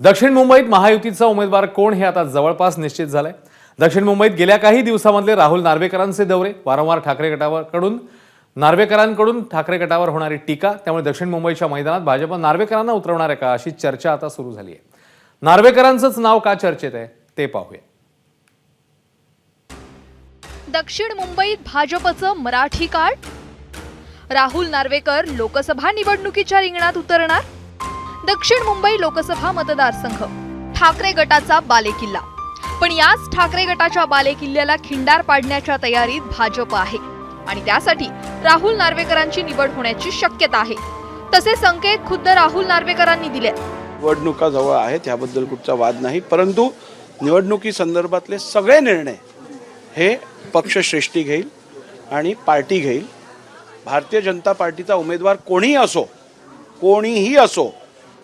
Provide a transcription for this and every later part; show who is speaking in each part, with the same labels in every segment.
Speaker 1: दक्षिण मुंबईत महायुतीचा उमेदवार कोण हे आता जवळपास निश्चित झालंय। दक्षिण मुंबईत गेल्या काही दिवसांमधले राहुल नार्वेकरांचे दौरे, वारंवार नार्वेकरांकडून ठाकरे गटावर होणारी टीका, त्यामुळे दक्षिण मुंबईच्या मैदानात भाजप नार्वेकरांना उतरवणार आहे का अशी चर्चा आता सुरू झाली आहे। नार्वेकरांचंच नाव का चर्चेत आहे ते पाहूया।
Speaker 2: दक्षिण मुंबईत भाजपचं मराठी कार्ड, राहुल नार्वेकर लोकसभा निवडणुकीच्या रिंगणात उतरणार। दक्षिण मुंबई लोकसभा मतदारसंघ ठाकरे गटाचा बालेकिल्ला, पण याच ठाकरे गटाच्या बालेकिल्ल्याला खिंडार पाडण्याच्या तयारीत भाजप आहे आणि त्यासाठी राहुल नार्वेकरांची निवड होण्याची शक्यता आहे। तसे संकेत खुद्द राहुल नार्वेकरांनी दिले।
Speaker 3: निवडणुका जवळ आहेत याबद्दल कुठचा वाद नाही, परंतु निवडणुकी संदर्भातले सगळे निर्णय हे पक्षश्रेष्ठी घेईल आणि पार्टी घेईल। भारतीय जनता पार्टीचा उमेदवार कोणीही असो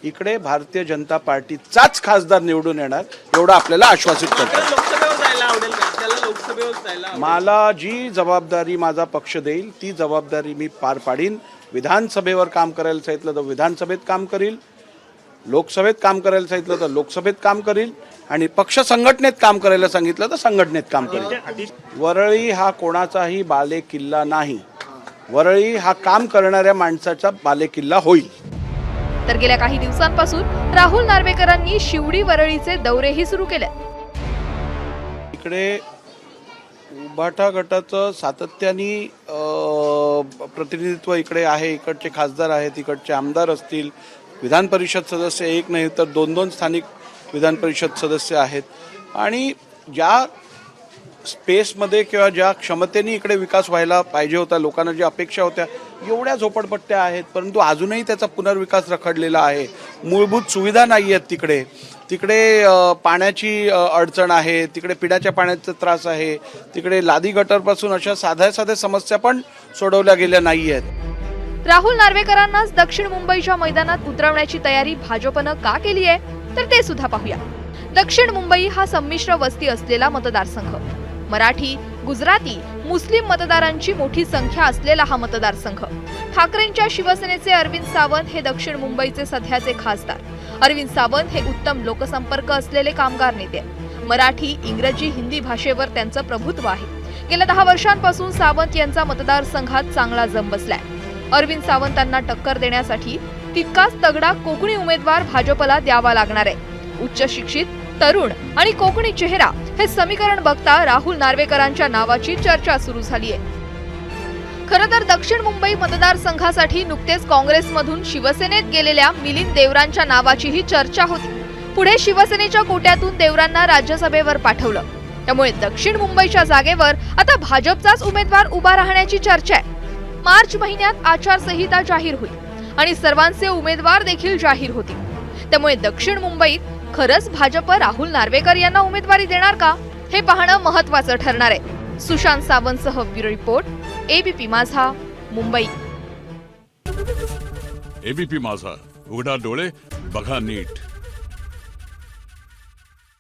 Speaker 3: इकडे भारतीय जनता पार्टीचाच खासदार निवडून येणार एवढं आपल्याला आश्वासित करतो। मला जी जबाबदारी माझा पक्ष देईल ती जबाबदारी मी पार पाडीन। विधानसभेवर काम करायला सांगितलं तर विधानसभेत काम करील, लोकसभेत काम करायला सांगितलं तर लोकसभेत काम करील आणि पक्ष संघटनेत काम करायला सांगितलं तर संघटनेत काम करील। वरळी हा कोणाचाही बालेकिल्ला नाही, वरळी हा काम करणाऱ्या माणसाचा बालेकिल्ला होईल।
Speaker 2: तर गेल्या काही दिवसांपासून राहुल नार्वेकरांनी शिवडी वरळीचे दौरेही सुरू केले।
Speaker 3: इकडे उभाटा गटाचं सातत्याने प्रतिनिधित्व इकडे आहे। इकडचे खासदार आहेत, इकडचे आमदार असतील, विधान परिषद सदस्य एक नाही तर दोन स्थानिक विधान परिषद सदस्य आहेत आणि ज्या स्पेसमध्ये किंवा ज्या क्षमतेने इकडे विकास व्हायला पाहिजे होता, लोकांना ज्या अपेक्षा होत्या, एवढ्या झोपडपट्ट्या आहेत परंतु अजूनही त्याचा पुनर्विकास रखडलेला आहे। मूलभूत सुविधा नाही आहेत तिकडे पाण्याची अडचण आहे, तिकडे पिण्याच्या पाण्याचा त्रास आहे, तिकडे लादी गटरपासून अशा साध्या समस्या पण सोडवल्या गेल्या नाही आहेत।
Speaker 2: राहुल नार्वेकरांनाच दक्षिण मुंबईच्या मैदानात उतरवण्याची तयारी भाजपनं का केली आहे तर ते सुद्धा पाहूया। दक्षिण मुंबई हा संमिश्र वस्ती असलेला मतदारसंघ, मराठी, गुजराती, मुस्लिम मतदारांची मोठी संख्या असलेला हा मतदारसंघ। ठाकरेंच्या शिवसेनेचे अरविंद सावंत हे दक्षिण मुंबईचे सध्याचे खासदार। अरविंद सावंत हे उत्तम लोकसंपर्क असलेले कामगार नेते। मराठी, इंग्रजी, हिंदी भाषेवर त्यांचं प्रभुत्व आहे। गेल्या 10 वर्षांपासून सावंत यांचा मतदारसंघात चांगला जम बसलाय। अरविंद सावंतांना टक्कर देण्यासाठी तितकाच तगडा कोकणी उमेदवार भाजपला द्यावा लागणार आहे। उच्च शिक्षित, तरुण आणि कोकणी चेहरा हे समीकरण बघता राहुल नार्वेकरांच्या नावाची चर्चा सुरू झाली आहे। खरं तर दक्षिण मुंबई मतदारसंघासाठी नुकतेच काँग्रेसमधून शिवसेनेत गेलेल्या मिलिंद देवरांच्या नावाचीही चर्चा होती। पुढे शिवसेनेच्या कोट्यातून देवरांना राज्यसभेवर पाठवलं, त्यामुळे दक्षिण मुंबईच्या जागेवर आता भाजपचाच उमेदवार उभा राहण्याची चर्चा आहे। मार्च महिन्यात आचारसंहिता जाहीर होईल आणि सर्वांचे उमेदवार देखील जाहीर होतील, त्यामुळे दक्षिण मुंबईत खरंच भाजप राहुल नार्वेकर यांना उमेदवारी देणार का हे पाहणं महत्त्वाचं ठरणार आहे। सुशांत सावंतसह ब्युरो रिपोर्ट, एबीपी माझा, मुंबई।
Speaker 4: एबीपी माझा, उघडा डोळे बघा नीट।